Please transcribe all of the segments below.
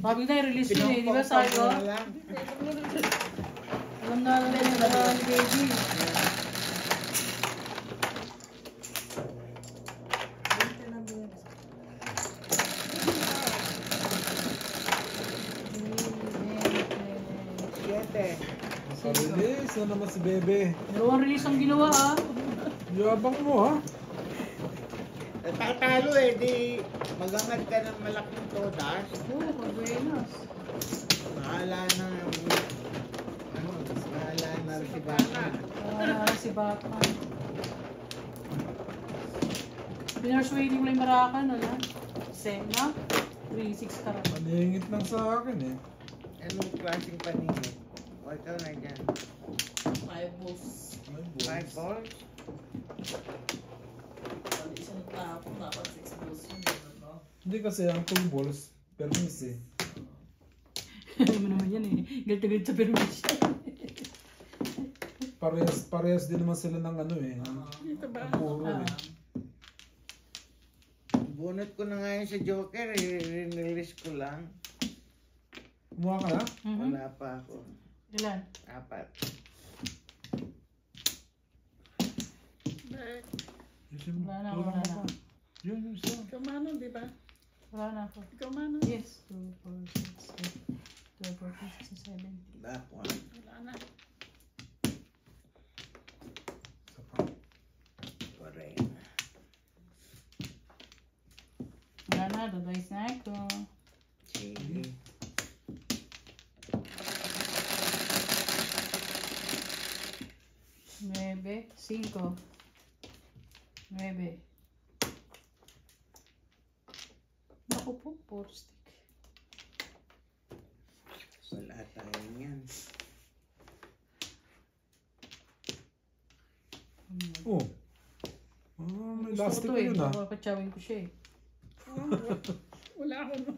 Sabi na, i-release yun eh. Di ba sabi ko? Alam na alam na ni baby. Release na naman si Bebe. Dalawang release ang ginawa ha. Yabang mo ha. Tatalo eh, di magangad ka ng malaking todas. Oo, pag-buenos. Mahala na mahala na si Batman. Mahala na si Batman. Pinarsuading mo lang yung Maracan, wala? Sena? 3-6 ka rin. Maningit lang sa akin eh. Anong klaseng paningit? O ikaw na dyan. 5 balls. 5 balls? Pali siya nagtapon, dapat 6 balls yun. Hindi kasi ang 2 balls, permis eh. Alam mo naman yan eh. Galit-galit sa permission. Parehas din naman sila ng ano eh. Ito ba? Puro eh. Bunot ko na ngayon sa Joker, release ko lang. Kumuha ka na? Wala pa ako. Ilan? 4. Wala na, wala na. Yun, isa. Ikaw mano, di ba? Wala na ako. Ikaw mano? Yes. 2, 4, 6, 8, 12, 14, 16, 17. Back one. Wala na. Isa pa. Correct. Wala na, dadayos na ako. Sige. Nueve, 5. 9. Naku po, 4 stick. Wala tayo yan. Oh. Ah, may Gusto lastik ko to yun ah. Papatsawin ko siya eh. Wala ako nun.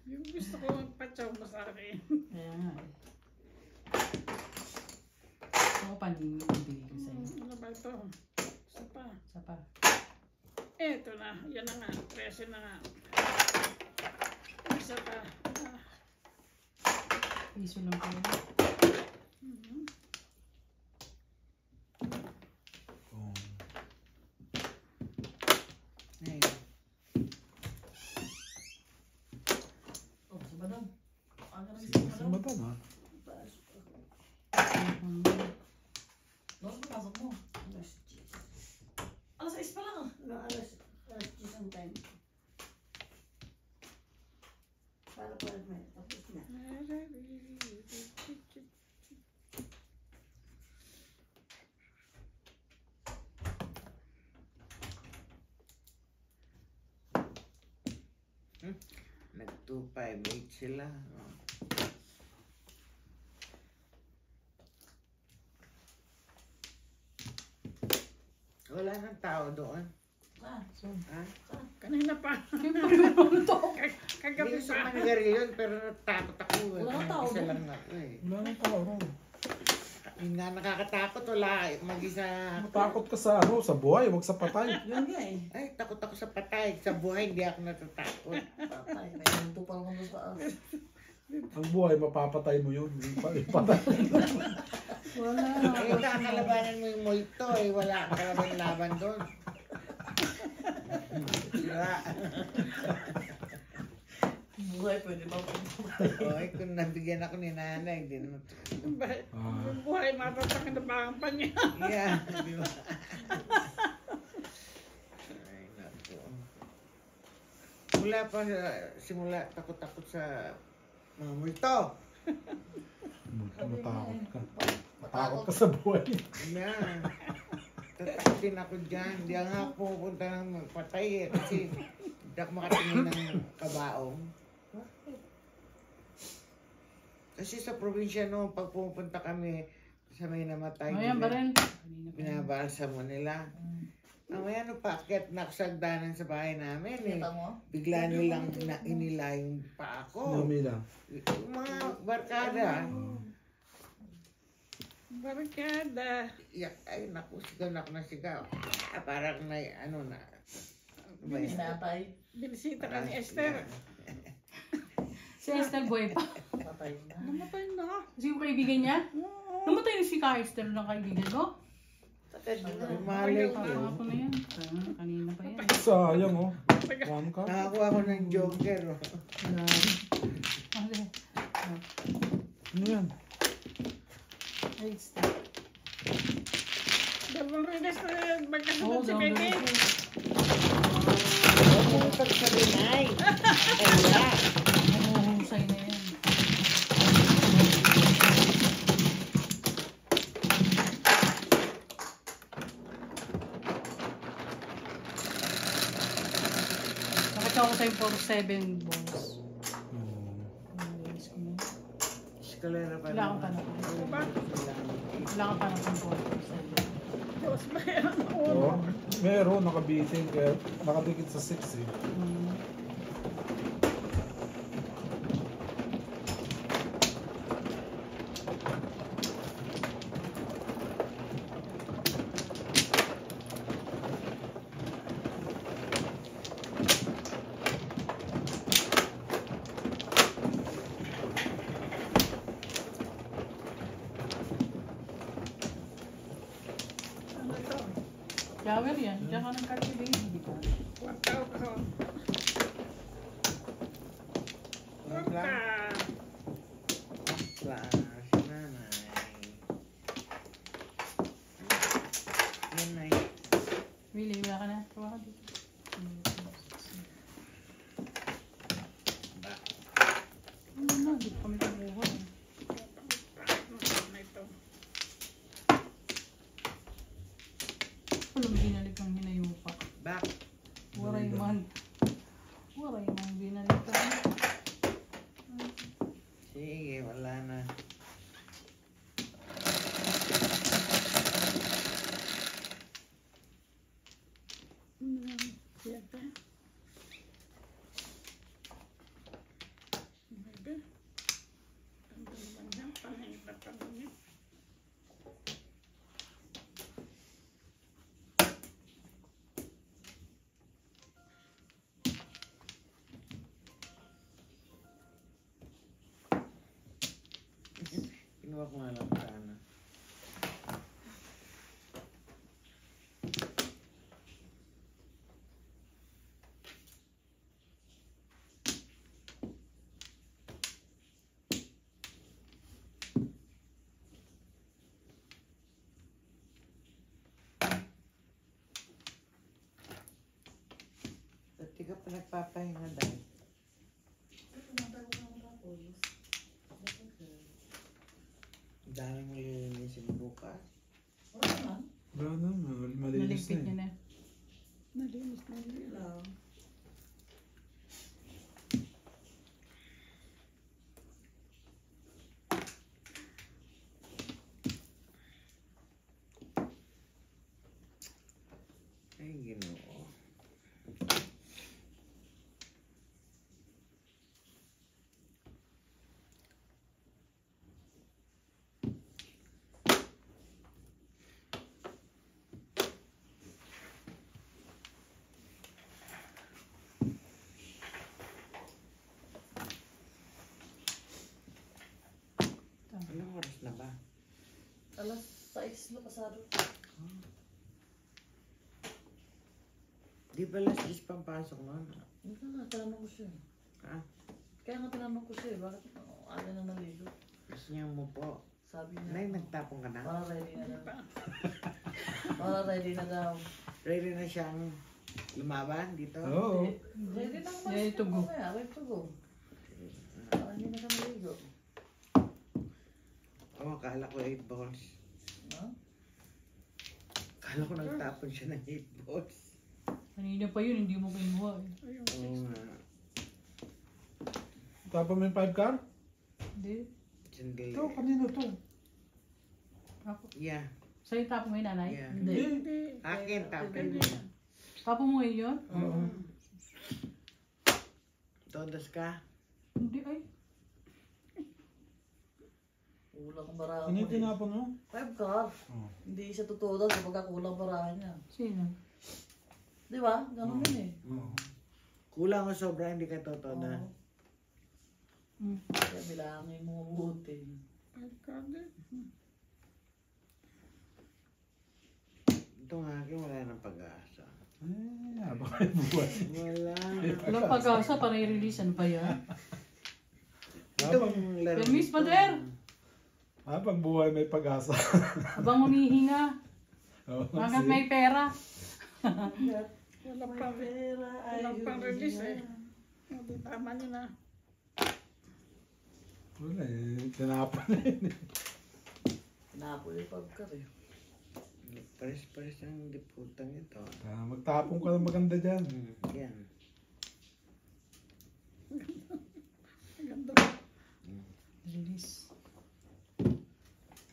Yung gusto ko magpatsaw mo sa akin. Kaya nga eh. Ako paningin yung bigay ko sa'yo. Ano ba ito? Isa pa. Isa pa. Eto na. Yan na nga. 13 na nga. Isa pa. Piso lang ko yun. Oh. Ngayon. Oh, sa badang. Ano rin Sa sa badang? mata na. Dos, pasok mo. Alas 6 pa lang ah. Alas 10 ang time. Para may tapos na. Nag-258 sila. Wala nang tao doon. Ha? Kanina pa. Kagabi Hindi pa. sa manigarilyo pero natakot ako. Wala nang tao Isa doon. lang ako eh. Wala nang tao. Yun nga nakakatakot. Wala. Mag-isa. Matakot ka sa ano, sa buhay, wag sa patay. Yun nga eh. Ay, takot ako sa patay. Sa buhay, hindi ako natatakot. Patay. May tupal ko sa taas. Ang buhay, mapapatay mo yun. Patay. Wala. Eh, nakakalabanan mo yung multo eh. Wala kang kalaban-laban doon. Sira. Buhay pwede ba pa? Oy, kung nabigyan ako ni nanay, hindi naman. Yung buhay matatakit na bang pa niya. Yeah, di ba? Ay, naku. Mula pa, simula takot-takot sa mga multo. Matakot ka. Matakot ka sa buhay. Yan. Tatakotin ako dyan. Hindi nga ako pupunta ng magpatay eh. Kasi hindi ako makatingin ng kabaong. Kasi sa probinsya no, pag pupunta kami sa may namatay, Ayan ba rin? binabalsa mo nila. Mamaya no, paakyat na ako sa hagdanan sa bahay namin eh. Kita mo? Bigla nilang inila yung pa ako. Lumila. Yung mga barkada. Barkada. Ay, naku, sigaw na ako na sigaw. Parang na, ano na. Binatay. Binisita ka ni Esther. Si Esther buhay pa. Patay na. Namatay na. Kasi yung kaibigan niya. Oo. Namatay na si Ka Esther ng kaibigan mo. Tagal na. May malay ko. Ako na yan. Kanina pa yan. Sayang oh. One ka. Nakakuha ko ng joker. Oh. Okay. Ano yan? Ay, Esther. Dalawang rides na yan. Oo, Magkasunod si down Bebe. Pumunta sa Binay. Kaya. Namuhusay na yan. Nakita ko sa'yo 4-7 balls. Nalinis ko na. Eskalera pa Wala kang panahon. Wala kang panahon sa 4-7. Diyos ba yan? Oo. Meron, nakabitin. Kaya nakadikit sa 6 eh. Ano to? Shower yan. Diyan ka ng carte baby, di ba? Wakaw ko. Waka. Si nanay. Nanay. Really, wala ka na. Tawa ka dito. Ano na, di pa kami kumuha. Ano ito? Walang binalik ng hinayupa. Back. Waray man. Waray man binalik ka. Sige, wala na. Siyempre. Bebe. Ang naman yan. Panghibat ka mo niya. Kinuha ko nga lang sana. Ba't di ka pa nagpapahinga dahil? Ang dami mo lilinisin bukas. Wala na, malinis Naligpit na niya eh. na. Nalinis na nila. Ay, Ginoo. Anong oras na ba? Alas 6 na pasado. Di ba last days pampasok nun? Hindi nga, tinanong ko siya. Ha? Kaya nga tinanong ko siya, bakit ano na naligo? Gusto niya mo po. Sabi niya, Nay, nagtapon ka na? para ready na daw. Para ready na daw. Ready na siyang lumaban dito? Oo. Ready na naman Ready to go. mamaya, ready to go. Para hindi na ka maligo. Oo, akala ko 8 balls. No? Akala ko nagtapon siya ng 8 balls. Kanina pa yun, hindi mo kinuha eh. Ayun. Oo nga. Tapos may 5 car? Hindi. Sandali. Ito, kanino to? Ako. Yeah. Sa'yo tapo mo yun, nanay? Yeah. Hindi. Hindi. Akin, tapon Hindi. niya. Tapo mo ngayon yun? Oo. Todos ka? Hindi ay. Kulang ang barahan Ano mo. yung tinapon mo? 5 car. Oo. Hindi siya totoo daw kapag kulang barahan niya. Sino? Di ba? Ganun yun eh. Oo. Kulang o sobra, hindi ka totoda. Oo. Kaya bilangin mo mabuti. Pagkade. Ito nga akin, wala nang pag-asa. Habang may buhay. Wala. Walang pag-asa para i-release. Ano ba yan? Itong laro. Permis, Pader! Habang buhay may pag-asa. Habang humihinga. Oo, Hanggang see? may pera. Wala pang release eh. Hindi tama nyo na. Wala eh. Tinapan na yun eh. Napoli pagkar eh. Pares-pares ang diputang ito. Magtapong ka ng maganda dyan. Yan. Ganda. Release.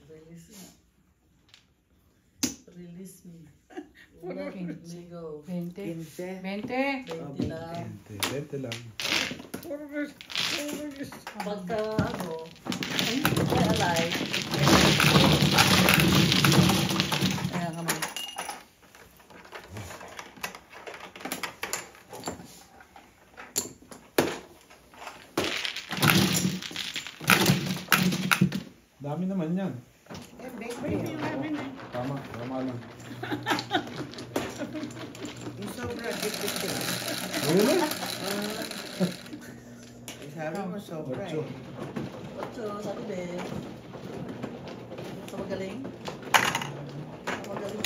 Release nga. Release me. Okay. Ligo. 20. 15. 20. 20 lang. 20 lang. Puro release. Pagka ano, ay alive. Kaya naman. Dami naman yan. Eh, baby. Hindi namin eh. Tama lang. Yung sobra, dipit ko. Really? Sabi mo, sobra Ocho. eh. 8, sabi din. Sa magaling. Sa magaling.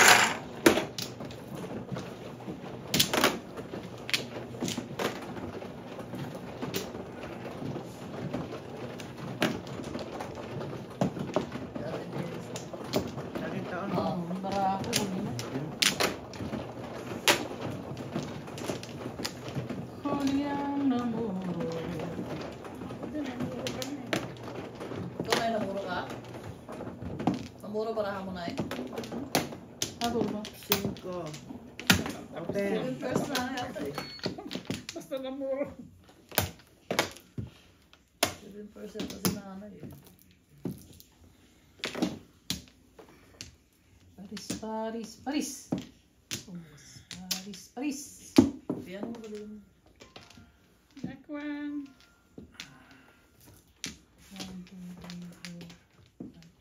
Sabi taon. Oo, bara ako. Huli ang namuro. Hindi na, puro kami. Ikaw na namuro ka? Namuro para mo na eh. Ako ba? 5. Okay. Yung first na yata eh. Basta namuro. 7% na si nanay eh. Paris. Paris. Piano mo galing. Next one. 1, 2, 3, 4, 5,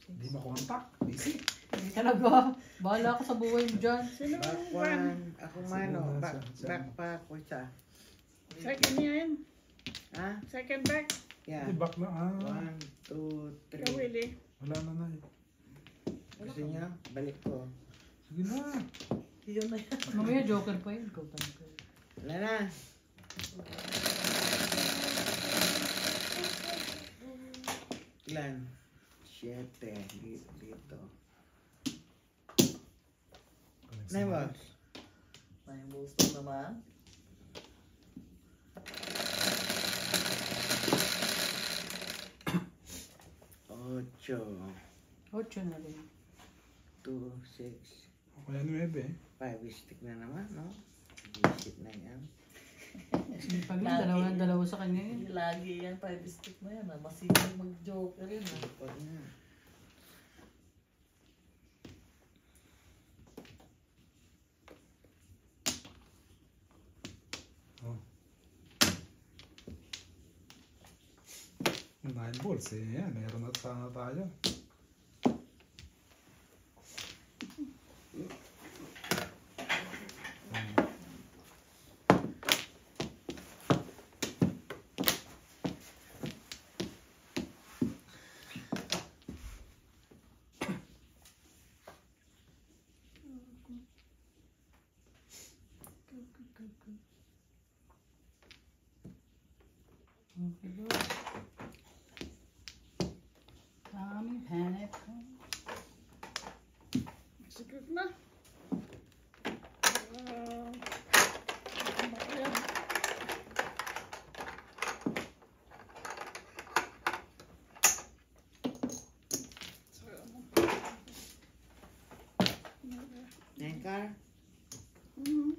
6. Hindi makontak. Busy. Hindi talaga. Bahala ka sa buhay mo dyan. Sino Back ang one? 1. Ako mano. Back pa ako isa. Second yan. Ha? Second back. Yeah. Hindi back na. 1, 2, Ikaw, 3. Willie. Wala na na eh. Gusto niyo? Balik ko. Sige na. Yun na yan. Mamaya joker pa yun. Ikaw tanong ko. Wala na. Ilan? 7. Dito. Never. May gusto naman. 8. 8 na rin. 2, 6. Kaya 9 eh. 5 stick na naman, no? Stick na yan. Hindi pa rin. Dalawa sa kanya yun. Lagi yan, 5 stick na yan. Masigil mag-joker yun. Pag na. Oh. 9 balls eh. Yan, meron na sana tayo. Daming hanap. Secret na. Ayan. Nenkar? Mhm.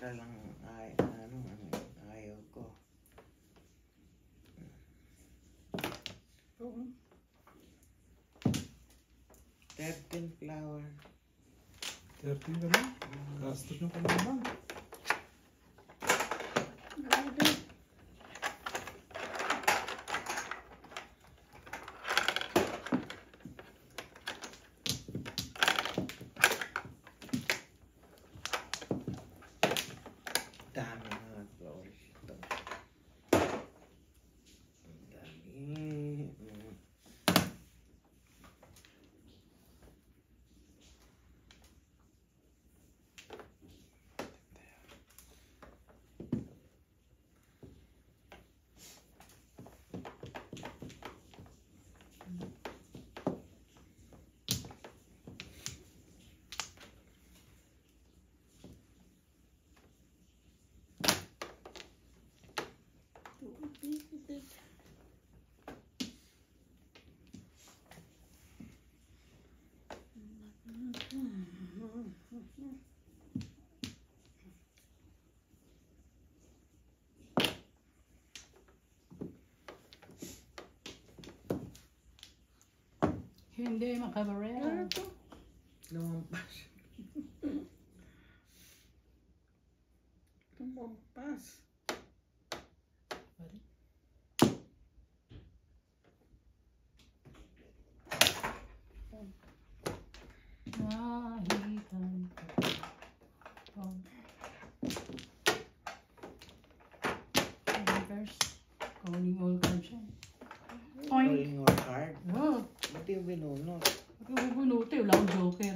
Lang ayaw ko. Oo. 13 flower. 13 ka na? Gastos nyo ka naman. Grabe. Dami mga flowers ito. Ang dami. Hindi makabarera. Lumampas. Tumampas. Nahitan ka. Oh. First, calling all cards siya. Oink! Calling all card. Oh, Ba't yung binunot? bubunuti. Wala akong joker.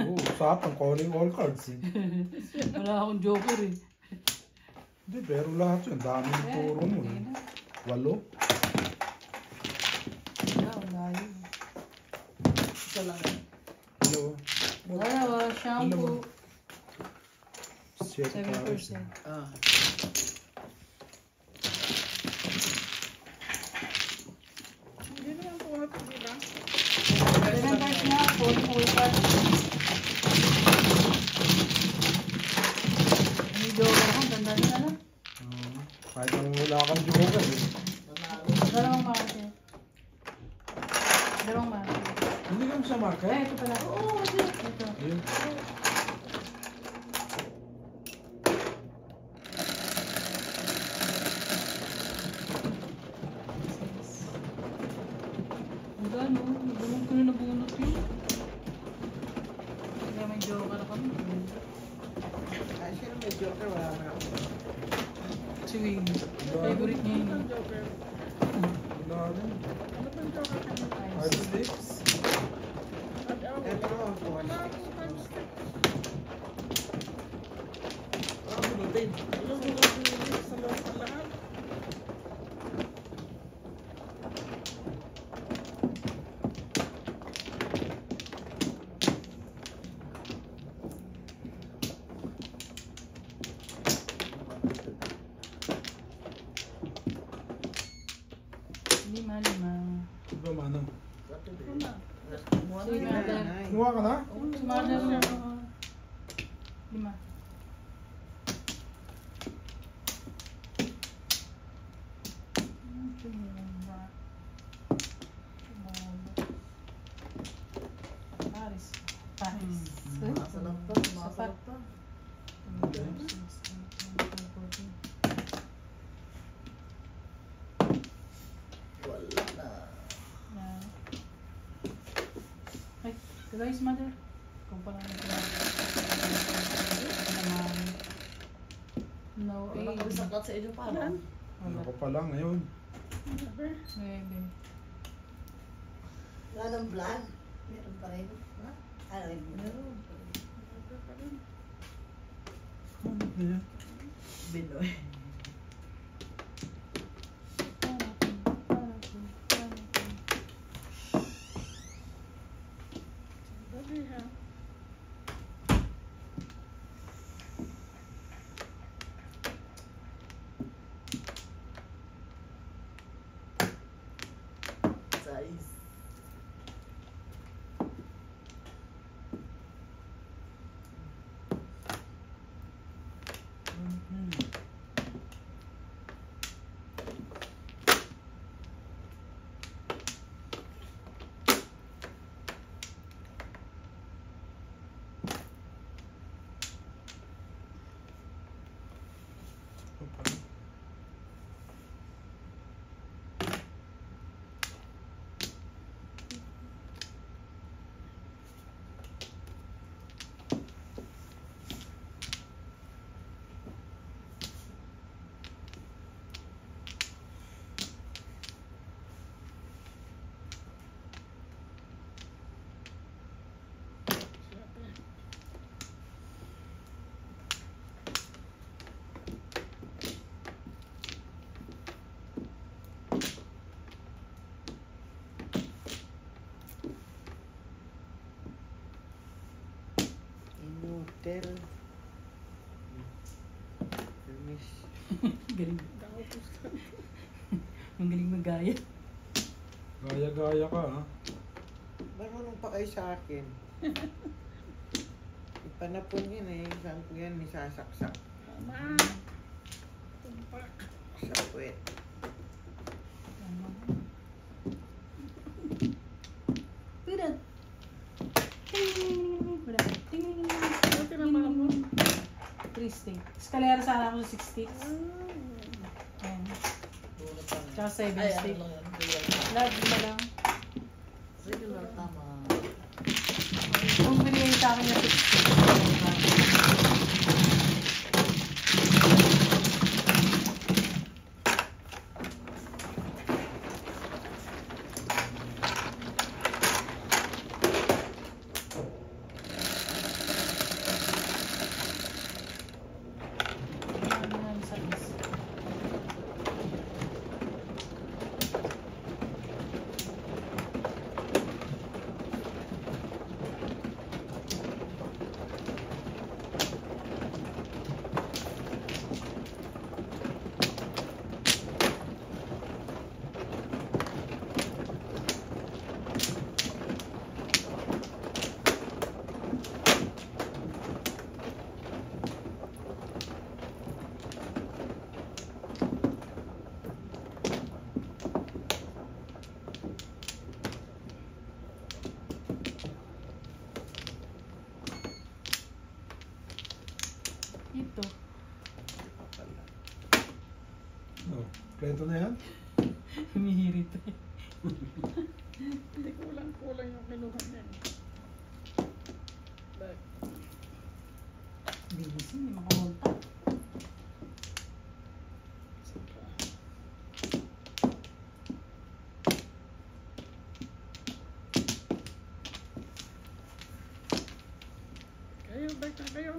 Oo, usapang calling all cards eh. Wala akong joker eh. Hindi, pero lahat yun. Dami ng puro mo Hindi eh. na. 8. Wala yun. Ito lang. Hello. Dalawa, shampoo. 7 7%. Ah. Hindi naman po ito, di ba? 7 cards na, calling all cards. May joker ako, ganda na lang. Kahit ang wala kang joker eh. Dalawang marker. Dalawang marker. Hindi ka sa market? Ito pala. Oo, ito. Ayun. Ang gano, nabunod ko na nabunod yun. Kaya may joker kami. Ah, sino may joker? Wala man ako. Swing. Favorite niya yun. Ang joker. Wala rin. Ano bang joker ka nito? 5, 6. Ito ang Wala kuha. akong thumbstick. Ah, bunutin. Alam mo ba pinili sa loob ng lahat? Lima. Iba manang. Ito na. Sige, Nine. mother. Kumuha ka na? Mother. Lima. Paris. Paris. Masalap to. Masalap to. Wala na. Ay, guys, mother. Kung pala naman. No, Wala kang saklat sa inyo pa. Yan. Ano ko pa lang ngayon. Grabe. Maybe. Wala ng vlog? Meron pa rin. Ha? Ano yun? Meron. Grabe pa rin. Ano ba yan? Binoy. Dali ha. Size. Mister. Miss. Galing. Ako gusto. Ang galing magaya. Gaya-gaya ka, ha? Marunong pa kayo sa akin. Ipanapon yun eh. Saan ko yan nisasaksak Tama. Tumpak. sa puwet. Pirat. Wala. Buti naman ako. 3 stick. Escalera sana ako sa 6 sticks. Ayan. Tsaka 7 Ay, stick. ano lang yan. Regular. Lahat na lang. Regular, tama. Kung binigay sa akin yung 6 sticks. Ito. Oh, plento na yan? Humihirit eh. Hindi kulang yung kinuha niya. Bag. Bilis yun, makamonta. Saka. Kayo, bag na kayo.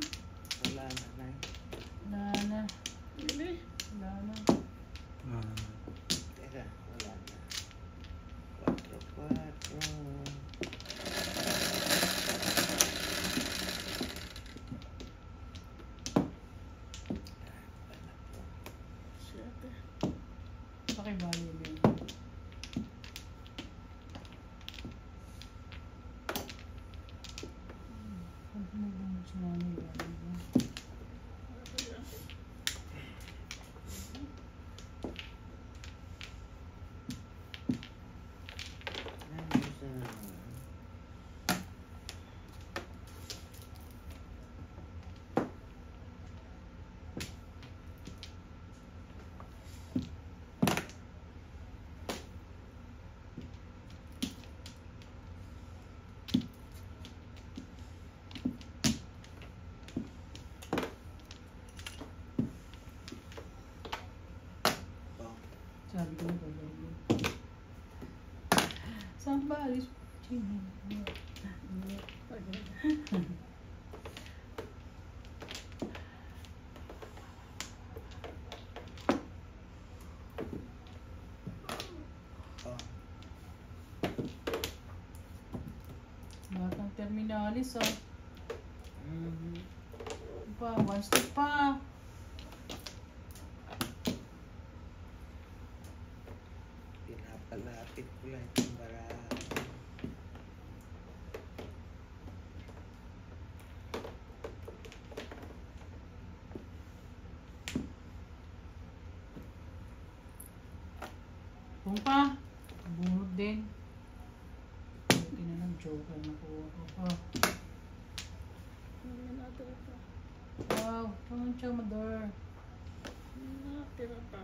Wala na na. Wala na. Bili. Wala na. Ah, Teka, wala na. 4. Siyete. Pakibali yun. Ano mo bang gusto na nila? Kaya. Sabi ko na gagawin. Saan ba alis? Batang terminalis ah. Pa, 1 step pa. Pinapalapit ko lang itong baraha. Kung pa, bunod din. Buti na lang joker na kuha ko pa. Ano natin ito? Wow, ang chamador. Natira pa.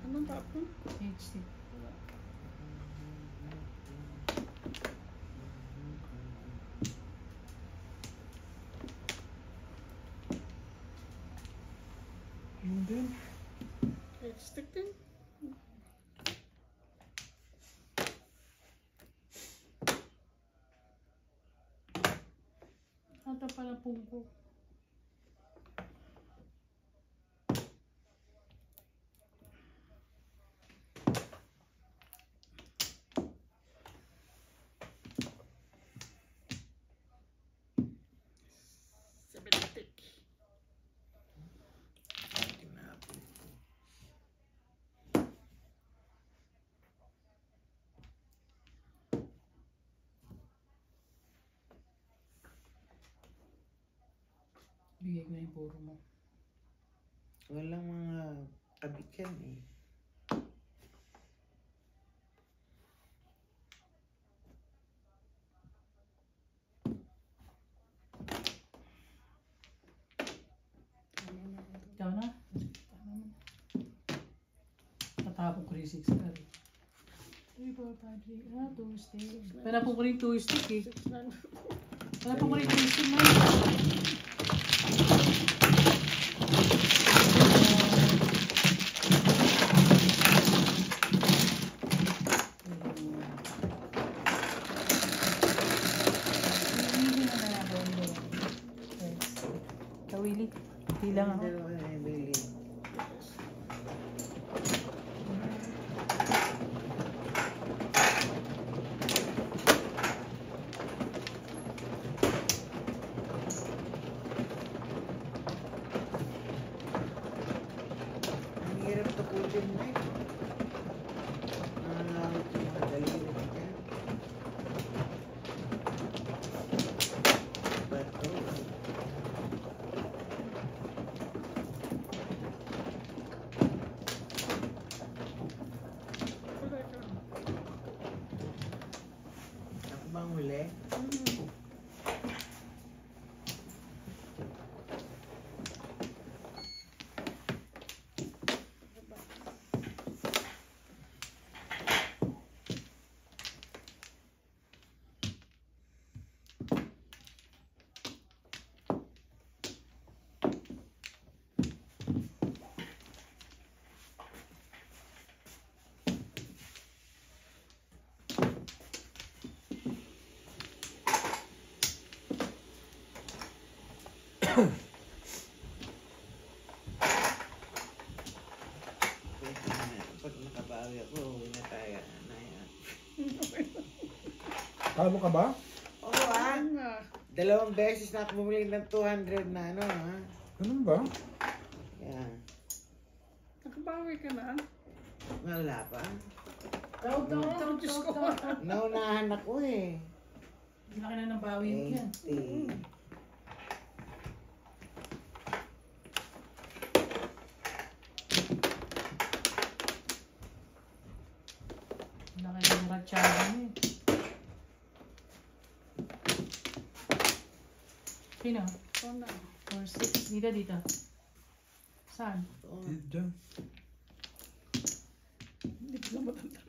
Anong tapon? HD. yun din. Stick din. cellphone ko. Tinapin ko. Bigay ko na yung puro mo. Walang mga kabit yan eh. Ikaw na? Tatapon ko rin 6 ka rin. 3, 4, 5, 6, 2 stick. Tatapon ko rin 2 stick eh. Tatapon ko rin 2 stick na. Willy, hindi lang ako. Dalawa na yung bili. Ang hirap tapusin na eh. Nangangamit yung mga daliri ko dyan. Bato. Ako bang huli? Pag nakabawi ako, uwi na tayo. Ano yan? Talo ka ba? Oo ah. 2 beses na ako bumili ng 200 na ano ha. Ganun ba? Yan. Nakabawi ka na? Wala pa. Diyos ko. Naunahan ako eh. Laki na ng bawi mo yan. 80. Laki ng ratsyaga mo eh. Sino? Ito na. 4, 6. Dito, dito. Saan? Oo. Diyan. Hindi ko na matanda.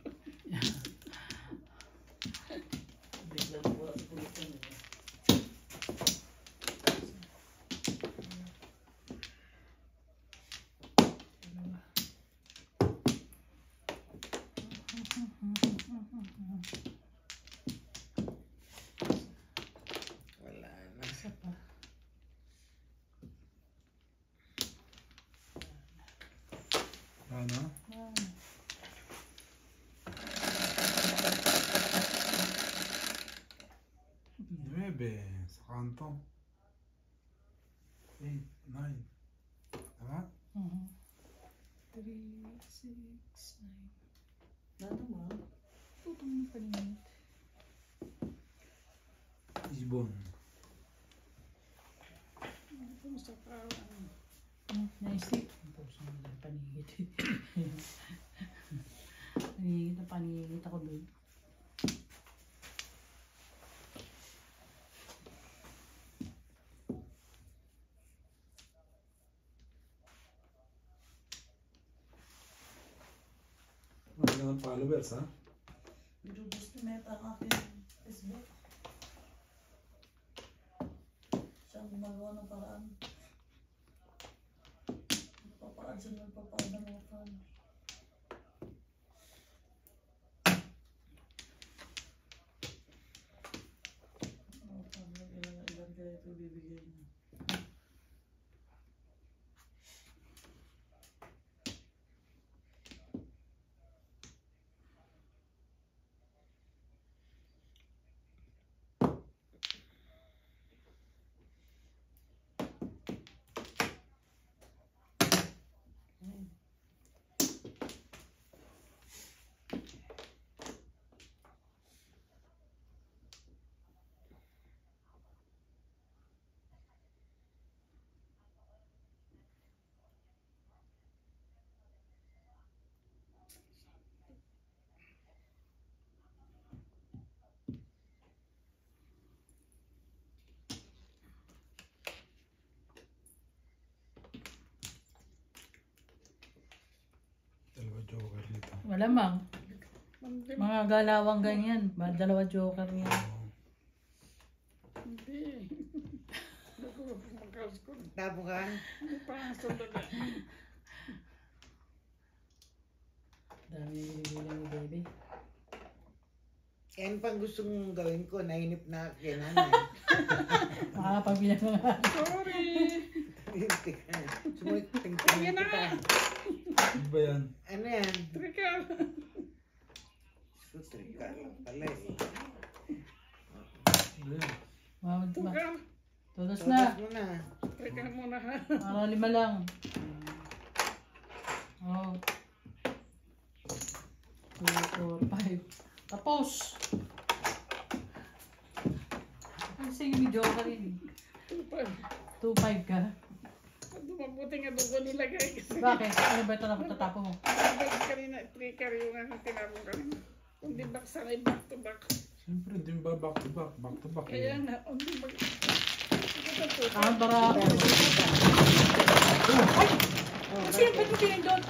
Wala na. Isa pa. Ano? Ah. Nuebe. Sa kanto. 8, 9. Tama? 3, 6, 9. Ano mo? Tutong na palinit. Ibon. Kumusta ka? Naisip. Ang puso mo lang paningit. Paningit na paningit ako doon. Wala ng followers ha? Nirubustimate ang aking Facebook. Siyang gumagawa ng paraan. Nagpapaad siya, nagpapaad ng mga fan. Mga fan, ilan kaya ito bibigay niya. joker nito. Malamang. Hindi. Mga galawang ganyan. Dalawa joker niya. Hindi. Naku, magkaos ko. Tabo ka? Hindi pa ang sunod na. Dami yung binibilang ni baby. Yan pang gusto mong gawin ko, nainip na kay nanay. Makakapagbilang mga. Sorry. Sumunod, tingnan Ayan na kita. nga. Ano ba yan? Ano yan? Trikal. Sutrika lang pala eh. Ano yan? Tukal. Todos Todas na. mo na. Trikal muna ha. Para 5 lang. Oh. 2, 4, 5. Tapos. Ang sige ni joker yun. 2, 5 ka. Dumabuti nga doon ko nilagay kasi. Bakit? Ano ba ito na patatapo mo? Nilagay kanina, trikal yung ano tinapong kanina. Kung di baksan ay back to back. Siyempre, hindi ba back to back? Back to back Kaya eh. nga, kung di mag... Ah, para... Ay! Oh, Kasi ba't mo pinindot?